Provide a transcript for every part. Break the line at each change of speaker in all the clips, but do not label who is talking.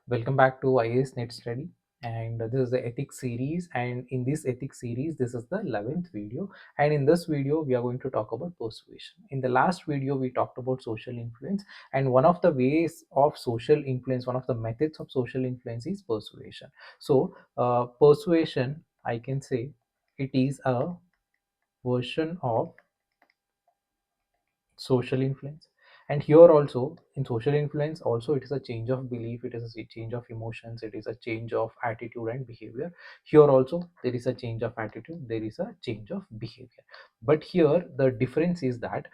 Welcome back to IAS Net Study, and this is the ethics series. And in this ethics series, this is the 11th video. And in this video, we are going to talk about persuasion. In the last video, we talked about social influence, and one of the ways of social influence, one of the methods of social influence is persuasion. So, persuasion, I can say, it is a version of social influence. And here also, in social influence also, it is a change of belief, it is a change of emotions, it is a change of attitude and behavior. Here also there is a change of attitude, there is a change of behavior. But here the difference is that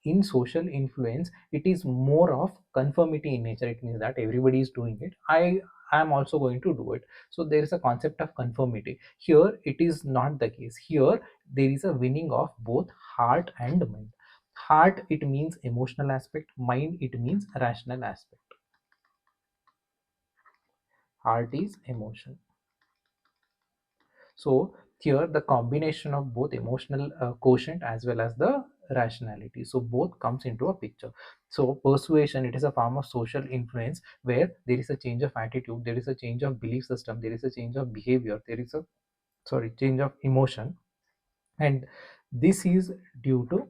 in social influence it is more of conformity in nature. It means that everybody is doing it, I am also going to do it. So there is a concept of conformity. Here it is not the case. Here there is a winning of both heart and mind. Heart, it means emotional aspect. Mind, it means rational aspect. Heart is emotion. So here the combination of both emotional quotient as well as the rationality, so both comes into a picture. So persuasion, it is a form of social influence where there is a change of attitude, there is a change of belief system, there is a change of behavior, there is a change of emotion. And this is due to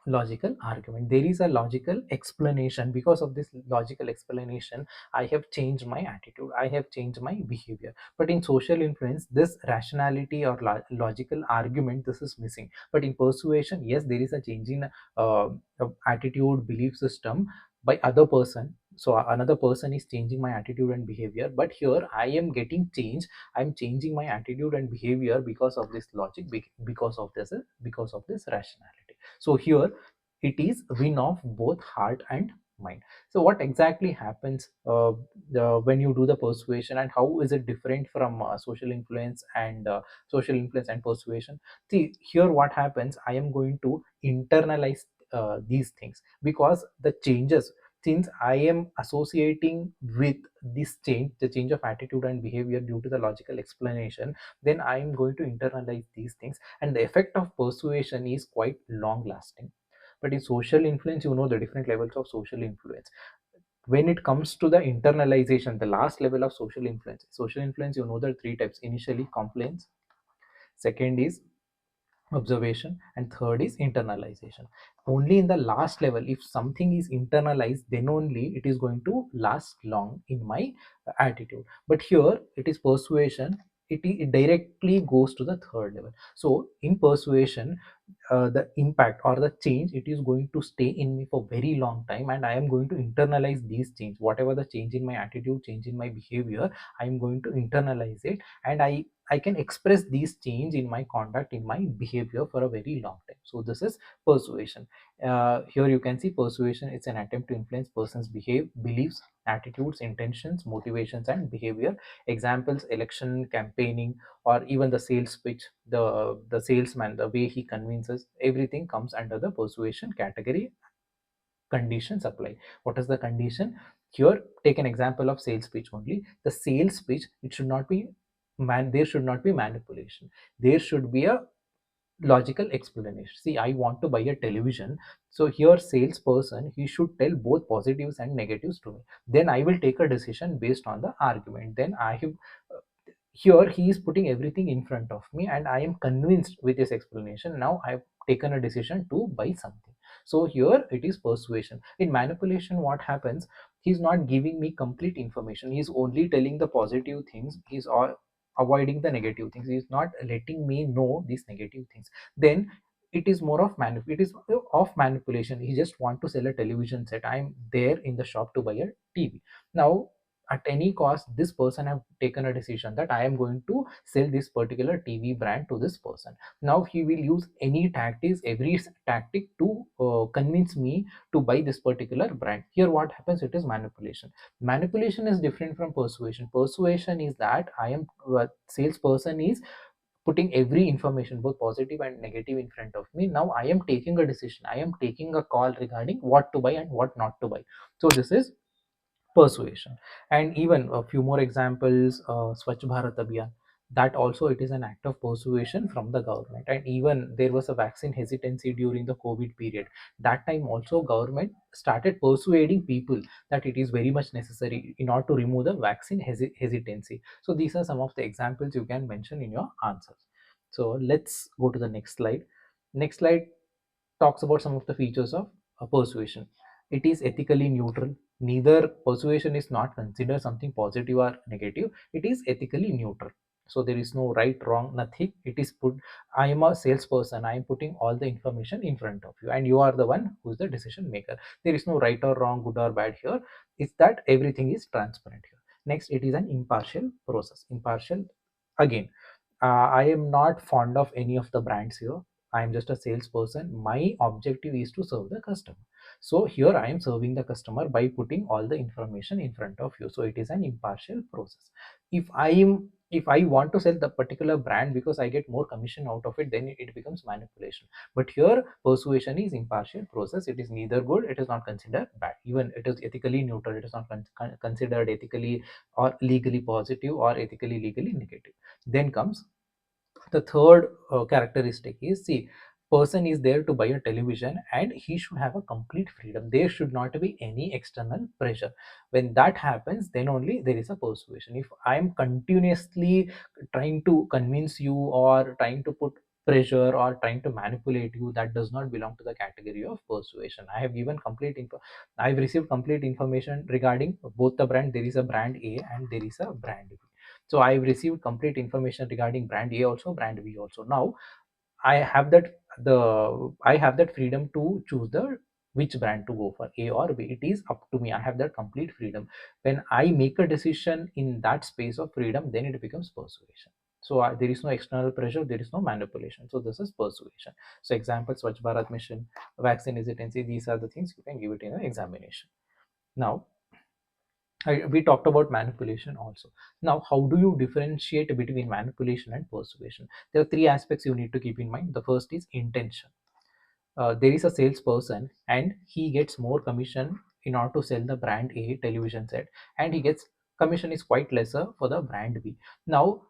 logical argument. There is a logical explanation. Because of this logical explanation, I have changed my attitude, I have changed my behavior. But in social influence, this rationality or logical argument, this is missing. But in persuasion, yes, there is a change in attitude, belief system by other person. So another person is changing my attitude and behavior, but here I am getting change. I'm changing my attitude and behavior because of this logic, because of this rationality. So here it is win of both heart and mind. So what exactly happens when you do the persuasion, and how is it different from social influence and persuasion? See, here what happens, I am going to internalize these things, because the changes, since I am associating with this change, the change of attitude and behavior due to the logical explanation, then I am going to internalize these things, and the effect of persuasion is quite long lasting. But in social influence, you know the different levels of social influence. When it comes to the internalization, the last level of social influence, you know the three types: initially compliance, second is observation, and third is internalization. Only in the last level, if something is internalized, then only it is going to last long in my attitude. But here it is persuasion, it directly goes to the third level. So in persuasion, the impact or the change, it is going to stay in me for very long time, and I am going to internalize these change. Whatever the change in my attitude, change in my behavior, I am going to internalize it, and I can express these change in my conduct, in my behavior for a very long time. So this is persuasion. Here you can see persuasion, it's an attempt to influence persons beliefs, attitudes, intentions, motivations and behavior. Examples: election campaigning, or even the sales pitch, the salesman, the way he convinces, everything comes under the persuasion category. Conditions apply. What is the condition? Here take an example of sales pitch only. The sales pitch, it should not be there should not be manipulation, there should be a logical explanation. See, I want to buy a television, so here salesperson, he should tell both positives and negatives to me, then I will take a decision based on the argument. Then I have here he is putting everything in front of me, and I am convinced with his explanation. Now I've taken a decision to buy something. So here it is persuasion. In manipulation, what happens, he's not giving me complete information, he's only telling the positive things, he's all avoiding the negative things, he's not letting me know these negative things. Then it is more of it is of manipulation. He just want to sell a television set, I'm there in the shop to buy a TV. Now at any cost, this person have taken a decision that I am going to sell this particular TV brand to this person. Now he will use any tactics, every tactic to convince me to buy this particular brand. Here what happens, it is manipulation. Manipulation is different from persuasion. Persuasion is that I am salesperson is putting every information, both positive and negative, in front of me. Now I am taking a decision, I am taking a call regarding what to buy and what not to buy. So this is persuasion. And even a few more examples: Swachh Bharat Abhiyan. that also it is an act of persuasion from the government. And even there was a vaccine hesitancy during the COVID period. That time also government started persuading people that it is very much necessary in order to remove the vaccine hesitancy. So these are some of the examples you can mention in your answers. So let's go to the next slide. Next slide talks about some of the features of persuasion. It is ethically neutral. Neither persuasion is not considered something positive or negative. It is ethically neutral. So there is no right, wrong, nothing. It is put. I am a salesperson. I am putting all the information in front of you, and you are the one who is the decision maker. There is no right or wrong, good or bad here. It's that everything is transparent here. Next, it is an impartial process. Impartial, again, I am not fond of any of the brands here. I am just a salesperson. My objective is to serve the customer. So here I am serving the customer by putting all the information in front of you. So it is an impartial process. If I want to sell the particular brand because I get more commission out of it, then it becomes manipulation. But here persuasion is impartial process. It is neither good, it is not considered bad. Even it is ethically neutral. It is not considered ethically or legally positive or ethically legally negative. Then comes the third characteristic is, see, person is there to buy a television and he should have a complete freedom. There should not be any external pressure. When that happens, then only there is a persuasion. If I am continuously trying to convince you or trying to put pressure or trying to manipulate you, that does not belong to the category of persuasion. I have given complete info. I've received complete information regarding both the brand. There is a brand A and there is a brand B. So I've received complete information regarding brand A also, brand B also. Now I have that I have that freedom to choose the which brand to go for, A or B. It is up to me. I have that complete freedom. When I make a decision in that space of freedom, then it becomes persuasion. So there is no external pressure, there is no manipulation. So this is persuasion. So example, Swachh Bharat mission, vaccine hesitancy, these are the things you can give it in an examination. Now we talked about manipulation also. Now, how do you differentiate between manipulation and persuasion? There are three aspects you need to keep in mind. The first is intention. There is a salesperson and he gets more commission in order to sell the brand A television set, and he gets commission is quite lesser for the brand B. Now,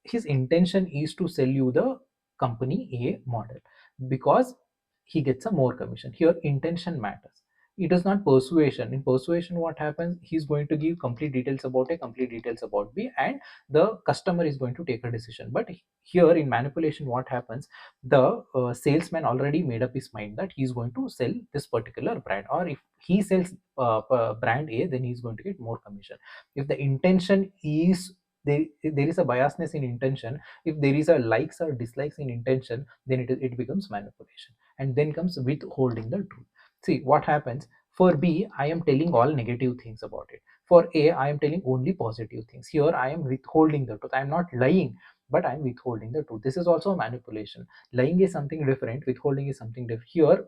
his intention is to sell you the company A model because he gets a more commission. Here, intention matters. It is not persuasion. In persuasion, what happens? He's going to give complete details about A, complete details about B, and the customer is going to take a decision. But here in manipulation, what happens? The salesman already made up his mind that he's going to sell this particular brand, or if he sells brand A, then he's going to get more commission. If the intention is there is a biasness in intention, if there is a likes or dislikes in intention, then it becomes manipulation. And then comes withholding the truth. See what happens. For B, I am telling all negative things about it. For A, I am telling only positive things. Here I am withholding the truth. I am not lying, but I am withholding the truth. This is also a manipulation. Lying is something different, withholding is something different. Here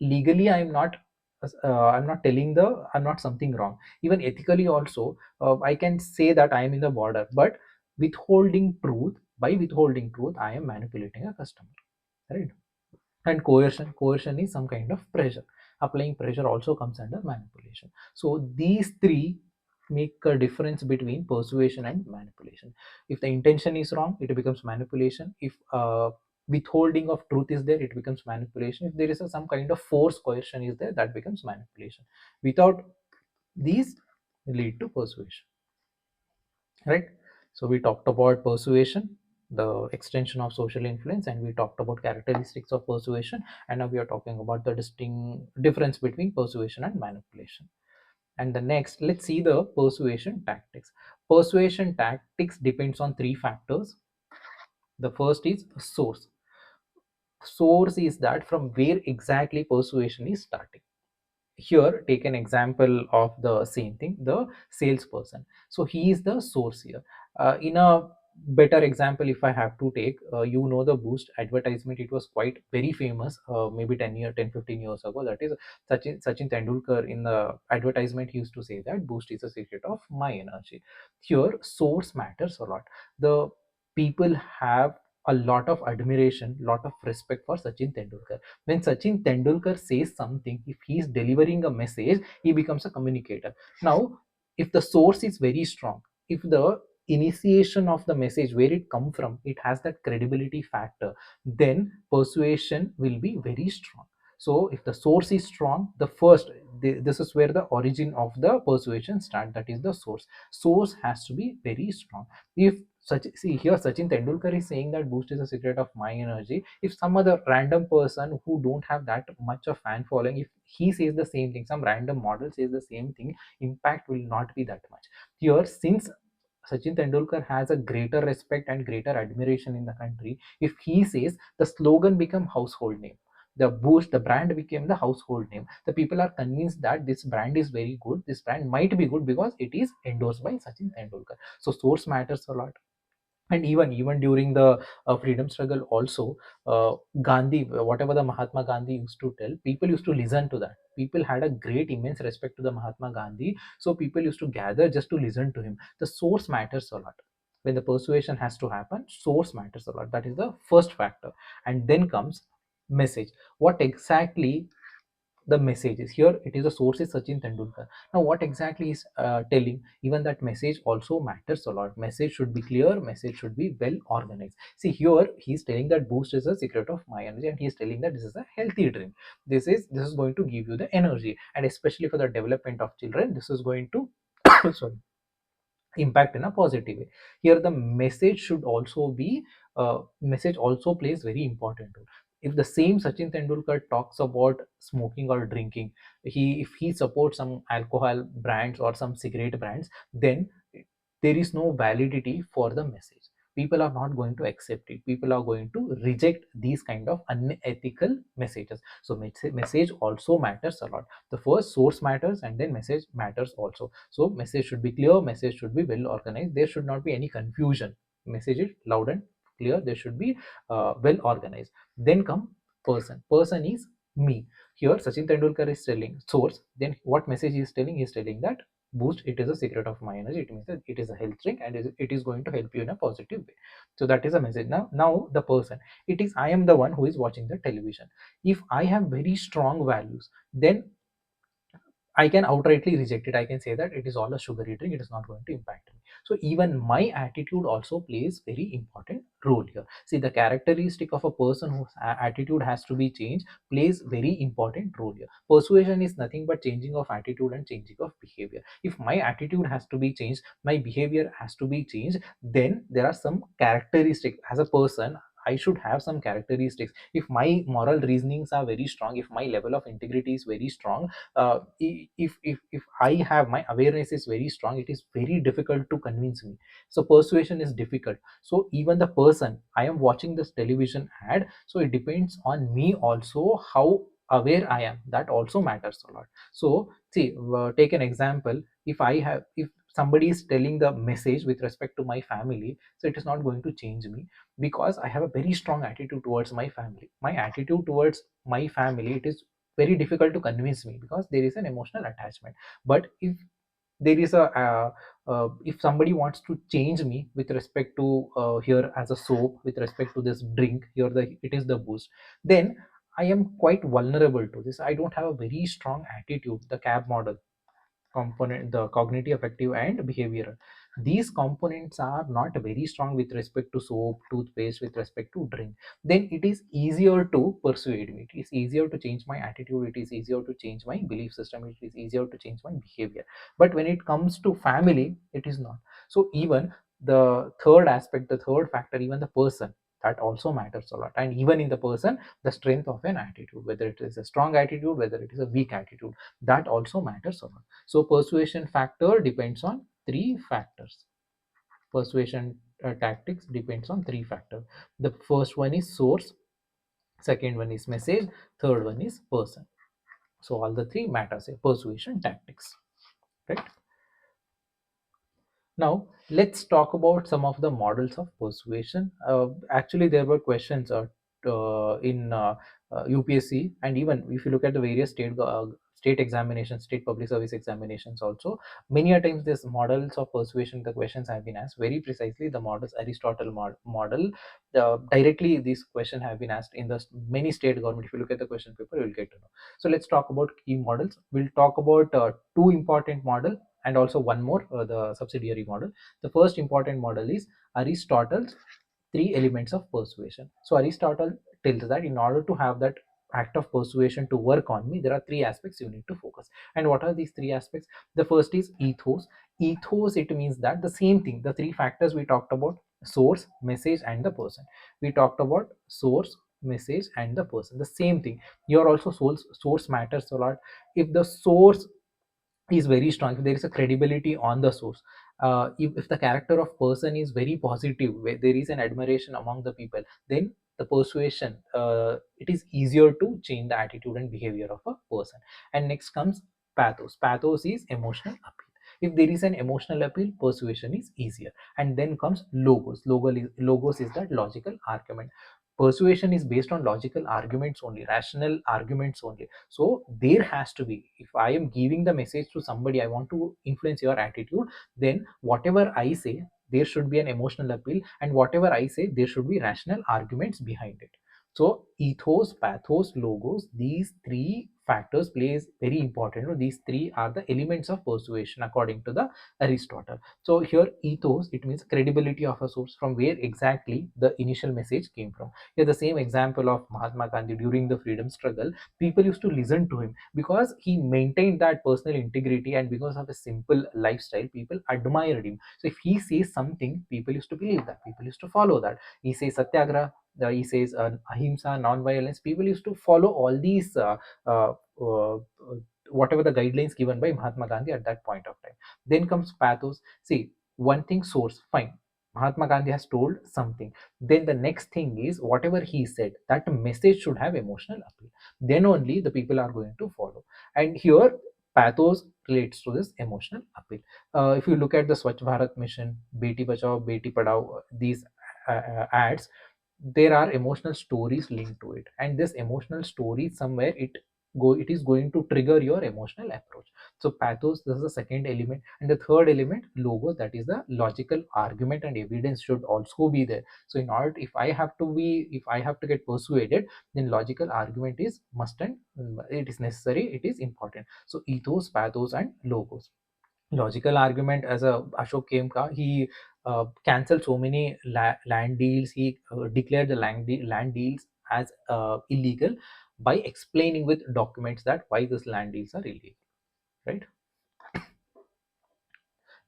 legally I'm not something wrong. Even ethically also, I can say that I am in the border, but withholding truth, by withholding truth I am manipulating a customer, right? And coercion is some kind of pressure. Applying pressure also comes under manipulation. So these three make a difference between persuasion and manipulation. If the intention is wrong, it becomes manipulation. If withholding of truth is there, it becomes manipulation. If there is some kind of force coercion is there, that becomes manipulation. Without these, lead to persuasion, right? So we talked about persuasion, the extension of social influence, and we talked about characteristics of persuasion. And now we are talking about the distinct difference between persuasion and manipulation. And the next, let's see the persuasion tactics. Persuasion tactics depends on three factors. The first is source. Source is that from where exactly persuasion is starting. Here take an example of the same thing, the salesperson. So he is the source here. In a better example, if I have to take, the Boost advertisement, it was quite very famous, maybe 15 years ago. That is Sachin Tendulkar. In the advertisement, he used to say that Boost is a secret of my energy. Here source matters a lot. The people have a lot of admiration, lot of respect for Sachin Tendulkar. When Sachin Tendulkar says something, if he is delivering a message, he becomes a communicator. Now, if the source is very strong, if the initiation of the message, where it come from, it has that credibility factor, then persuasion will be very strong. So if the source is strong, the first, this is where the origin of the persuasion start, that is the source has to be very strong. If such, see here Sachin Tendulkar is saying that boost is a secret of my energy, if some other random person who don't have that much of fan following, if he says the same thing, some random model says the same thing, impact will not be that much. Here, since Sachin Tendulkar has a greater respect and greater admiration in the country, if he says, the slogan become household name, the boost, the brand became the household name, the people are convinced that this brand is very good, this brand might be good because it is endorsed by Sachin Tendulkar. So source matters a lot. And even during the freedom struggle also, Gandhi, whatever the Mahatma Gandhi used to tell, people used to listen to that. People had a great immense respect to the Mahatma Gandhi, so people used to gather just to listen to him. The source matters a lot. When the persuasion has to happen, source matters a lot. That is the first factor. And then comes message. What exactly the message is? Here it is, the source is Sachin Tendulkar. Now what exactly is telling, even that message also matters a lot. Message should be clear, message should be well organized. See here, he's telling that boost is a secret of my energy, and he's telling that this is a healthy drink. This is going to give you the energy, and especially for the development of children, this is going to sorry, impact in a positive way. Here the message should also be, message also plays very important role. If the same Sachin Tendulkar talks about smoking or drinking, if he supports some alcohol brands or some cigarette brands, then there is no validity for the message. People are not going to accept it, people are going to reject these kind of unethical messages. So message also matters a lot. The first, source matters, and then message matters also. So message should be clear, message should be well organized, there should not be any confusion. Message is loud and clear, there should be well organized. Then come person is me. Here Sachin Tendulkar is telling source, then what message he is telling? He is telling that boost, it is a secret of my energy, it means that it is a health drink, and it is going to help you in a positive way. So that is a message. Now the person, it is, I am the one who is watching the television. If I have very strong values, then I can outrightly reject it. I can say that it is all a sugary drink, it is not going to impact me. So even my attitude also plays very important role here. See, the characteristic of a person whose attitude has to be changed plays very important role here. Persuasion is nothing but changing of attitude and changing of behavior. If my attitude has to be changed, my behavior has to be changed, then there are some characteristics. As a person, I should have some characteristics. If my moral reasonings are very strong, if my level of integrity is very strong, if I have, my awareness is very strong, it is very difficult to convince me. So persuasion is difficult. So even the person, I am watching this television ad, so it depends on me also how aware I am. That also matters a lot. So see, take an example. If somebody is telling the message with respect to my family, so it is not going to change me, because I have a very strong attitude towards my family. My attitude towards my family, it is very difficult to convince me, because there is an emotional attachment. But if there is a if somebody wants to change me with respect to, here as a soap, with respect to this drink, here it is the boost, then I am quite vulnerable to this. I don't have a very strong attitude. The cab model component, the cognitive, affective, and behavioral, these components are not very strong with respect to soap, toothpaste, with respect to drink, then it is easier to persuade me, it is easier to change my attitude, it is easier to change my belief system, it is easier to change my behavior. But when it comes to family, it is not. So even the third aspect, the third factor, even the person, that also matters a lot. And even in the person, the strength of an attitude, whether it is a strong attitude, whether it is a weak attitude, that also matters a lot. So persuasion factor depends on three factors. Persuasion tactics depends on three factors. The first one is source, second one is message, third one is person. So all the three matters in persuasion tactics, right? Now, let's talk about some of the models of persuasion. Actually, there were questions in UPSC, and even if you look at the various state examinations, state public service examinations, also many a times this models of persuasion, the questions have been asked very precisely. The models, Aristotle model, directly these questions have been asked in the many state government. If you look at the question paper, you will get to know. So let's talk about key models. We'll talk about two important models. and also one more, the subsidiary model. The first important model is Aristotle's three elements of persuasion. So Aristotle tells that in order to have that act of persuasion to work on me, there are three aspects you need to focus. And what are these three aspects? The first is ethos. Ethos, it means that the same thing, the three factors we talked about: source, message, and the person. We talked about source, message, and the person, the same thing. Here also source matters a lot. If the source is very strong, if there is a credibility on the source, if the character of person is very positive, where there is an admiration among the people, then the persuasion, it is easier to change the attitude and behavior of a person. And next comes pathos. Pathos is emotional appeal. If there is an emotional appeal, persuasion is easier. And then comes logos. Logos is that logical argument. Persuasion is based on logical arguments only, rational arguments only. So there has to be, if I am giving the message to somebody, I want to influence your attitude, then whatever I say, there should be an emotional appeal, and whatever I say, there should be rational arguments behind it. So ethos, pathos, logos, these three factors plays very important. These three are the elements of persuasion according to the Aristotle. So here ethos, it means credibility of a source, from where exactly the initial message came from. Here the same example of Mahatma Gandhi during the freedom struggle. People used to listen to him because he maintained that personal integrity, and because of a simple lifestyle, people admired him. So if he says something, people used to believe that, people used to follow that. He says satyagraha, he says ahimsa, non-violence. People used to follow all these uh, uh, whatever the guidelines given by Mahatma Gandhi at that point of time. Then comes pathos. See, one thing, source, fine. Mahatma Gandhi has told something. Then the next thing is, whatever he said, that message should have emotional appeal. Then only the people are going to follow. And here, pathos relates to this emotional appeal. If you look at the Swachh Bharat mission, Beti Bachao, Beti Padhao, these ads, there are emotional stories linked to it, and this emotional story somewhere, it is going to trigger your emotional approach. So pathos, this is the second element. And the third element, logos, that is the logical argument and evidence should also be there. So in order, if I have to get persuaded, then logical argument is must, and it is necessary, it is important. So ethos, pathos, and logos. Logical argument, as a Ashok Kemka, he cancelled so many land deals. He declared the land deals as illegal by explaining with documents that why these land deals are illegal, right?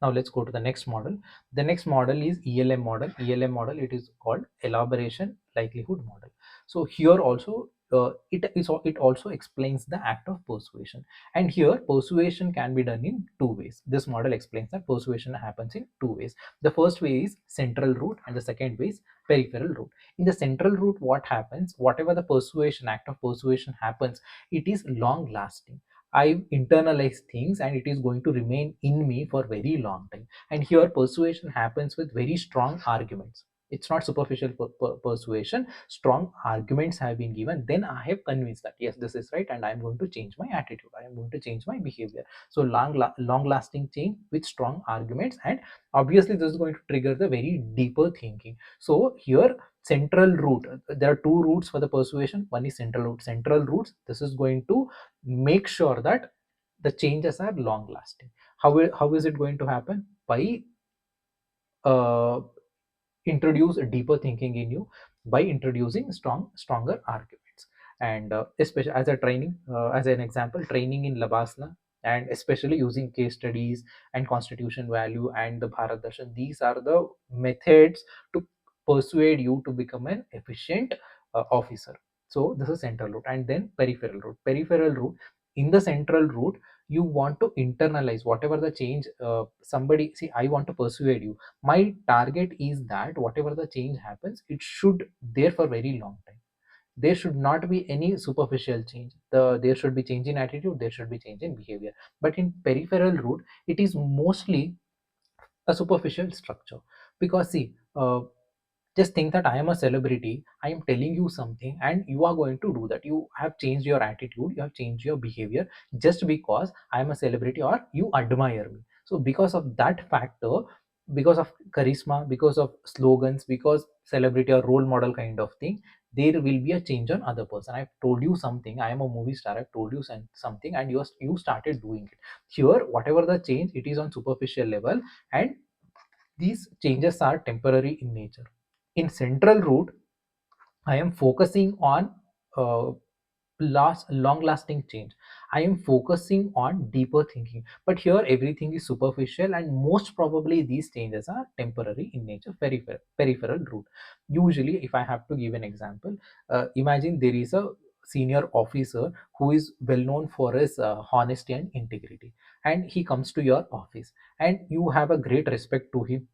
Now let's go to the next model. The next model is ELM model. ELM model, it is called elaboration likelihood model. So here also, it also explains the act of persuasion. And here persuasion can be done in two ways. This model explains that persuasion happens in two ways. The first way is central route, and the second way is peripheral route. In the central route, what happens, whatever the persuasion, act of persuasion happens, it is long lasting. I internalize things, and it is going to remain in me for very long time. And here persuasion happens with very strong arguments. It's not superficial persuasion. Strong arguments have been given. Then I have convinced that yes, this is right, and I am going to change my attitude. I am going to change my behavior. So long lasting change with strong arguments, and obviously this is going to trigger the very deeper thinking. So here central route. There are two routes for the persuasion. One is central route. Central routes. This is going to make sure that the changes are long lasting. How is it going to happen? By uh, introduce a deeper thinking in you, by introducing stronger arguments. And especially as a training, as an example, training in Labasna, and especially using case studies and constitution value and the Bharat Darshan, these are the methods to persuade you to become an efficient officer. So this is central route. And then peripheral route. In the central route, you want to internalize whatever the change, somebody, see, I want to persuade you. My target is that whatever the change happens, it should there for very long time. There should not be any superficial change. There should be change in attitude, there should be change in behavior. But in peripheral route, it is mostly a superficial structure. Because see, just think that I am a celebrity, I am telling you something, and you are going to do that. You have changed your attitude, you have changed your behavior, just because I am a celebrity or you admire me. So because of that factor, because of charisma, because of slogans, because celebrity or role model kind of thing, there will be a change on other person. I've told you something, I am a movie star, I've told you something, and you started doing it. Here whatever the change, it is on superficial level, and these changes are temporary in nature. In central root, I am focusing on uh, long lasting change. I am focusing on deeper thinking. But here everything is superficial, and most probably these changes are temporary in nature. Peripheral route. Usually, if I have to give an example, imagine there is a senior officer who is well known for his honesty and integrity, and he comes to your office, and you have a great respect to him,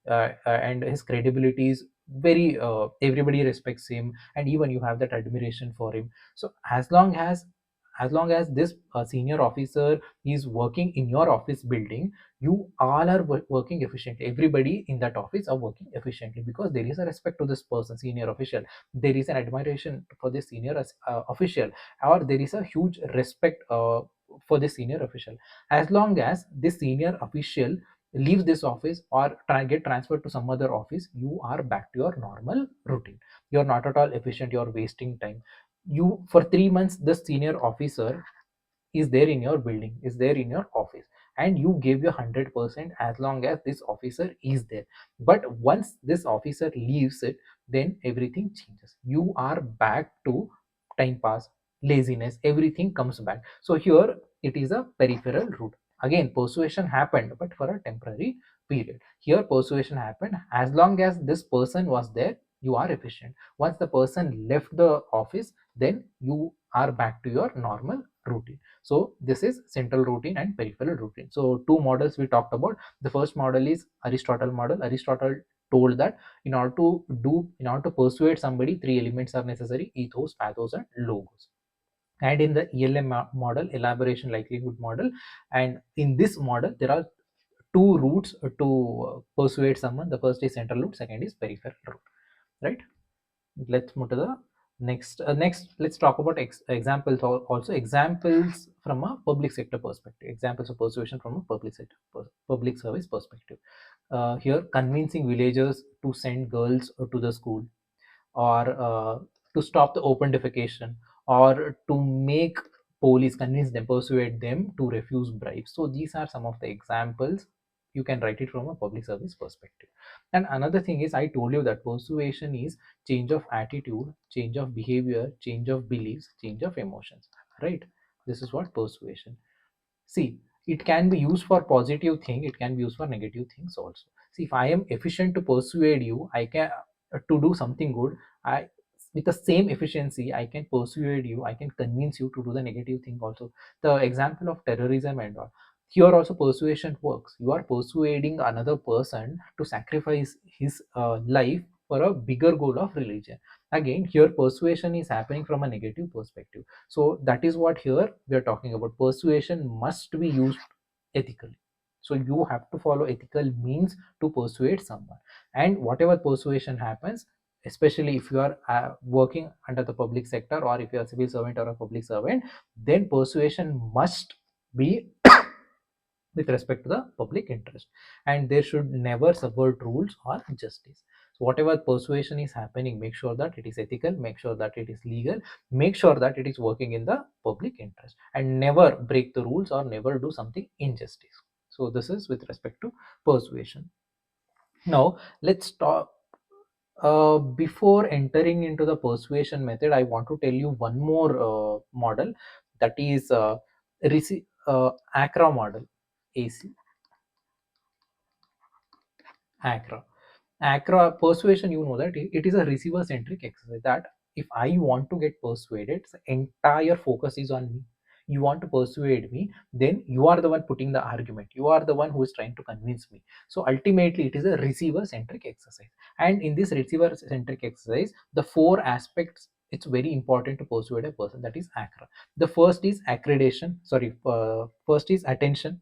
and his credibility is very, everybody respects him, and even you have that admiration for him. So as long as this senior officer is working in your office building, you all are working efficiently. Everybody in that office are working efficiently because there is a respect to this person, senior official. There is an admiration for this senior official, or there is a huge respect for the senior official. As long as this senior official leaves this office or get transferred to some other office, you are back to your normal routine. You're not at all efficient, you're wasting time. You, for 3 months, the senior officer is there in your building, is there in your office, and you give your 100% as long as this officer is there. But once this officer leaves it, then everything changes. You are back to time pass, laziness, everything comes back. So here it is a peripheral route. Again, persuasion happened, but for a temporary period. Here persuasion happened, as long as this person was there, you are efficient. Once the person left the office, then you are back to your normal routine. So this is central routine and peripheral routine. So two models we talked about. The first model is Aristotle model. Aristotle told that in order to persuade somebody, three elements are necessary: ethos, pathos, and logos. And in the ELM model, elaboration, likelihood model, and in this model there are two routes to persuade someone. The first is central route, second is peripheral route, right? Let's move to the next. Let's talk about examples, also examples from a public sector perspective, examples of persuasion from a public service perspective. Here, convincing villagers to send girls to the school, or to stop the open defecation, or to make police, convince them, persuade them to refuse bribes. So these are some of the examples. You can write it from a public service perspective. And another thing is, I told you that persuasion is change of attitude, change of behavior, change of beliefs, change of emotions, right? This is what persuasion. See, it can be used for positive thing, it can be used for negative things also. See, if I am efficient to persuade you, I can to do something good, I, with the same efficiency, I can persuade you, I can convince you to do the negative thing also. The example of terrorism and all, here also persuasion works. You are persuading another person to sacrifice his life for a bigger goal of religion. Again, here persuasion is happening from a negative perspective. So that is what here we are talking about. Persuasion must be used ethically. So you have to follow ethical means to persuade someone. And whatever persuasion happens, especially if you are working under the public sector, or if you are a civil servant or a public servant, then persuasion must be with respect to the public interest, and there should never subvert rules or justice. So whatever persuasion is happening, make sure that it is ethical, make sure that it is legal, make sure that it is working in the public interest, and never break the rules or never do something injustice. So this is with respect to persuasion. Now let's talk, before entering into the persuasion method, I want to tell you one more model, that is ACRA model. AC ACRA. ACRA persuasion, you know that it is a receiver centric exercise. That if I want to get persuaded, the entire focus is on me. You want to persuade me, then you are the one putting the argument. You are the one who is trying to convince me. So ultimately, it is a receiver centric exercise. And in this receiver centric exercise, the four aspects, it's very important to persuade a person, that is ACRA. The first is accreditation. Sorry, first is attention.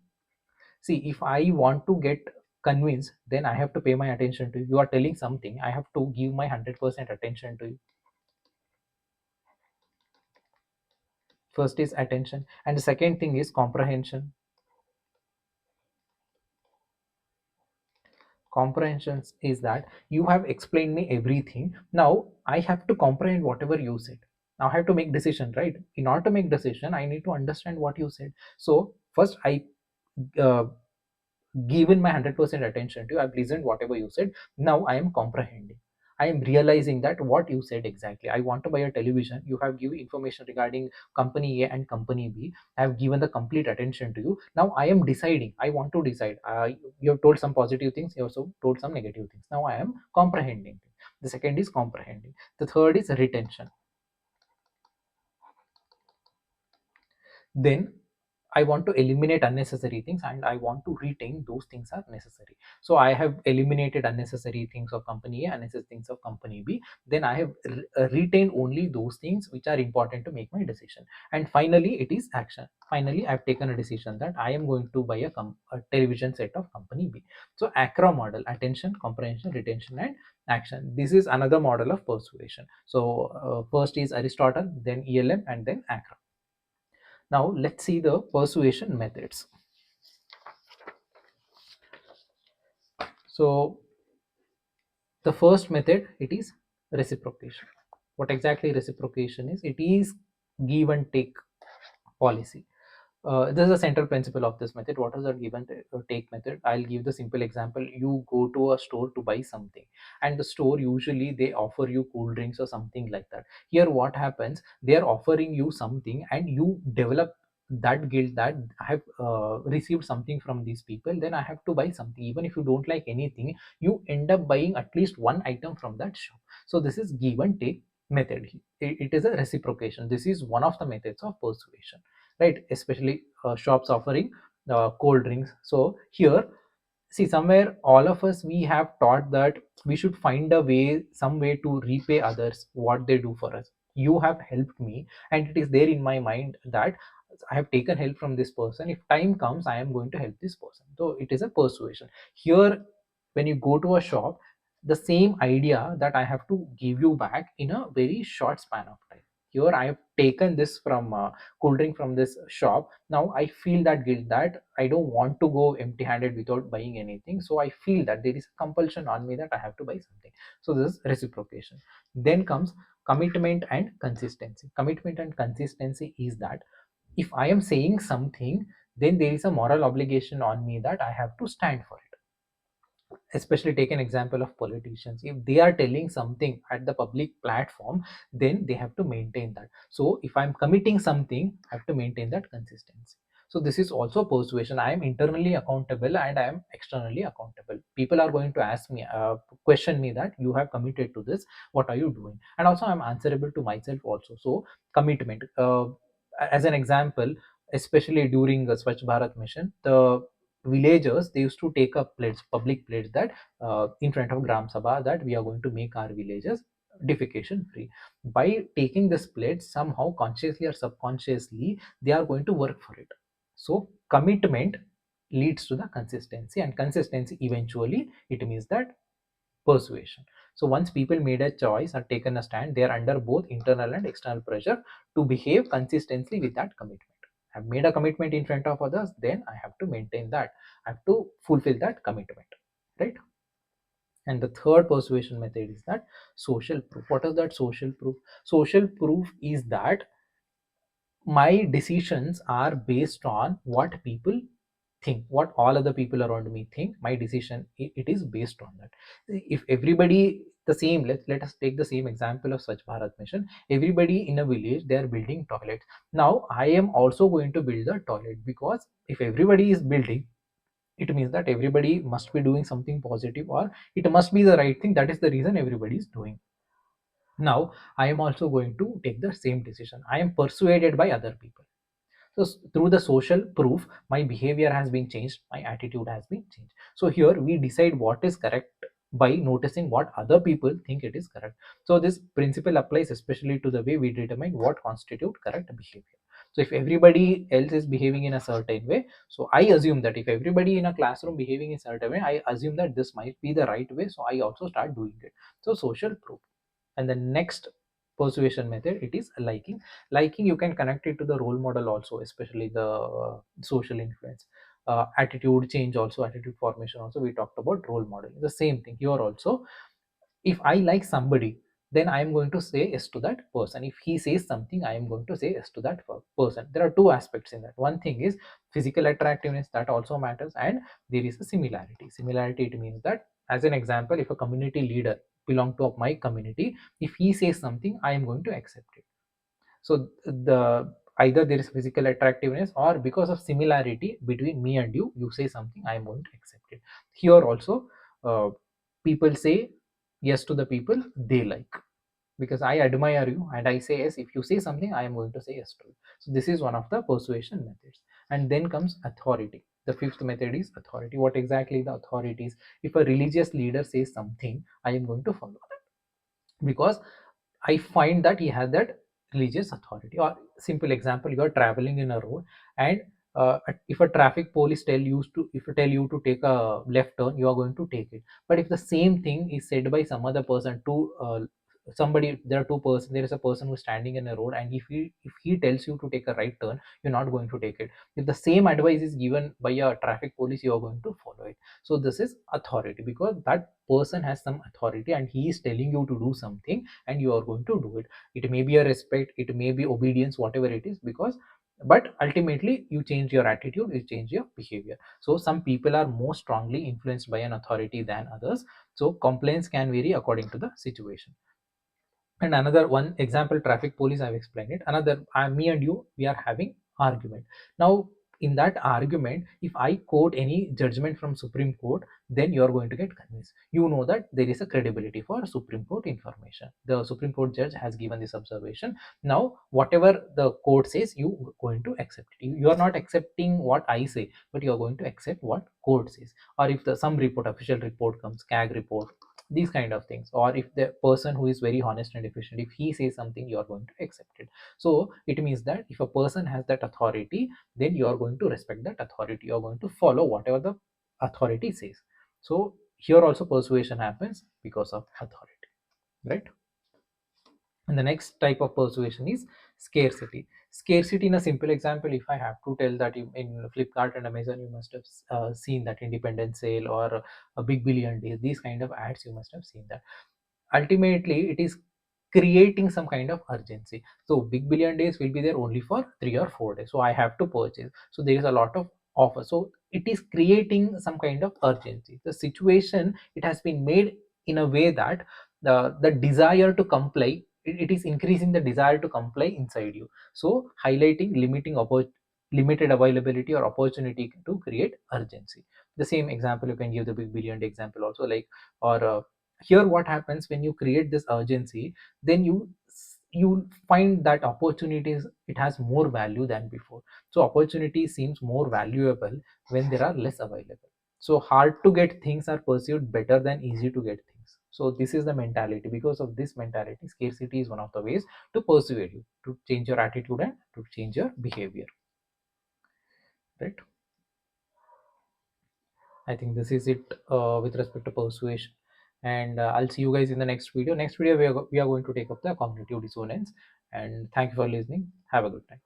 See, if I want to get convinced, then I have to pay my attention to you. You are telling something, I have to give my 100% attention to you. First is attention, and the second thing is comprehension. Comprehensions is that you have explained me everything. Now I have to comprehend whatever you said. Now I have to make decision, right? In order to make decision, I need to understand what you said. So first I uh, given my 100% attention to you. I've listened whatever you said. Now I am comprehending. I am realizing that what you said exactly. I want to buy a television. You have given information regarding company A and company B. I have given the complete attention to you. Now I am deciding. I want to decide. You have told some positive things. You also told some negative things. Now I am comprehending. The second is comprehending. The third is retention. Then I want to eliminate unnecessary things and I want to retain those things are necessary. So I have eliminated unnecessary things of company A, unnecessary things of company B. Then I have retained only those things which are important to make my decision. And finally, it is action. Finally, I've taken a decision that I am going to buy a television set of company B. So ACRA model: attention, comprehension, retention, and action. This is another model of persuasion. So first is Aristotle, then ELM, and then ACRA. Now let's see the persuasion methods. So the first method, it is reciprocation. What exactly reciprocation is? It is give and take policy. This is a central principle of this method. What is that give and take method? I'll give the simple example. You go to a store to buy something, and the store usually they offer you cool drinks or something like that. Here, what happens? They are offering you something, and you develop that guilt that I have received something from these people. Then I have to buy something, even if you don't like anything. You end up buying at least one item from that shop. So this is give and take method. It is a reciprocation. This is one of the methods of persuasion, right? Especially shops offering cold drinks. So here, see, somewhere all of us, we have taught that we should find a way, some way to repay others what they do for us. You have helped me, and it is there in my mind that I have taken help from this person. If time comes, I am going to help this person. So it is a persuasion. Here, when you go to a shop, the same idea that I have to give you back in a very short span of time. Here I have taken this from cool drink from this shop. Now I feel that guilt that I don't want to go empty handed without buying anything. So I feel that there is a compulsion on me that I have to buy something. So this is reciprocation. Then comes commitment and consistency. Commitment and consistency is that if I am saying something, then there is a moral obligation on me that I have to stand for it. Especially take an example of politicians. If they are telling something at the public platform, then they have to maintain that. So if I'm committing something, I have to maintain that consistency. So this is also persuasion. I am internally accountable and I am externally accountable. People are going to ask me, question me that you have committed to this, what are you doing? And also I'm answerable to myself also. So commitment, as an example, especially during the Swachh Bharat mission, the villagers, they used to take a pledge, public pledge, that in front of Gram Sabha, that we are going to make our villages defecation free. By taking this pledge, somehow consciously or subconsciously, they are going to work for it. So commitment leads to the consistency, and consistency eventually it means that persuasion. So once people made a choice or taken a stand, they are under both internal and external pressure to behave consistently with that commitment. I've made a commitment in front of others, then I have to maintain that. I have to fulfill that commitment, right? And the third persuasion method is that social proof. What is that social proof? Social proof is that my decisions are based on what people think, what all other people around me think. My decision, it is based on that. If everybody the same, let us take the same example of Swachh Bharat mission. Everybody in a village, they are building toilets. Now I am also going to build a toilet, because if everybody is building, it means that everybody must be doing something positive, or it must be the right thing. That is the reason everybody is doing. Now I am also going to take the same decision. I am persuaded by other people. So through the social proof, my behavior has been changed, my attitude has been changed. So here we decide what is correct by noticing what other people think it is correct. So this principle applies especially to the way we determine what constitute correct behavior. So if everybody else is behaving in a certain way, so I assume that if everybody in a classroom behaving in a certain way, I assume that this might be the right way, so I also start doing it. So social proof. And the next persuasion method, it is liking. Liking, you can connect it to the role model also, especially the social influence. attitude change also, attitude formation also, we talked about role model. The same thing here also. If I like somebody, then I am going to say yes to that person. If he says something, I am going to say yes to that person. There are two aspects in that. One thing is physical attractiveness, that also matters, and there is a similarity. Similarity, it means that, as an example, if a community leader belong to my community, if he says something, I am going to accept it. So the either there is physical attractiveness, or because of similarity between me and you say something, I am going to accept it. Here also, people say yes to the people they like, because I admire you and I say yes. If you say something, I am going to say yes to it. So this is one of the persuasion methods. And then comes authority. The fifth method is authority. What exactly the authority is? If a religious leader says something, I am going to follow that, because I find that he has that religious authority. Or simple example, you are traveling in a road, and if a traffic police tell you to take a left turn, you are going to take it. But if the same thing is said by some other person to somebody, there are two person, there is a person who's standing in a road, and if he tells you to take a right turn, you're not going to take it. If the same advice is given by a traffic police, you are going to follow it. So this is authority, because that person has some authority and he is telling you to do something, and you are going to do it. It may be a respect, it may be obedience, whatever it is, because but ultimately you change your attitude, you change your behavior. So some people are more strongly influenced by an authority than others. So complaints can vary according to the situation. And another one example, traffic police, I've explained it. Another, me and you, we are having argument. Now in that argument, if I quote any judgment from Supreme Court, then you are going to get convinced. You know that there is a credibility for Supreme Court information. The Supreme Court judge has given this observation. Now whatever the court says, you going to accept it. You are not accepting what I say, but you are going to accept what court says. Or if the some report, official report comes, CAG report, these kind of things. Or if the person who is very honest and efficient, if he says something, you are going to accept it. So it means that if a person has that authority, then you are going to respect that authority, you are going to follow whatever the authority says. So here also persuasion happens because of authority, right? And the next type of persuasion is scarcity. Scarcity, in a simple example, if I have to tell that, you in Flipkart and Amazon, you must have seen that independence sale or a big billion days, these kind of ads, you must have seen that. Ultimately it is creating some kind of urgency. So big billion days will be there only for 3 or 4 days, so I have to purchase. So there is a lot of offer, so it is creating some kind of urgency. The situation, it has been made in a way that the desire to comply, it is increasing the desire to comply inside you. So highlighting limited availability or opportunity to create urgency. The same example you can give, the big billion day example also, like, or here what happens when you create this urgency, then you find that opportunities, it has more value than before. So opportunity seems more valuable when there are less available. So hard to get things are perceived better than easy to get things. So this is the mentality. Because of this mentality, scarcity is one of the ways to persuade you to change your attitude and to change your behavior, right? I think this is it with respect to persuasion. And I'll see you guys in the next video. Next video, we are going to take up the cognitive dissonance. And thank you for listening. Have a good time.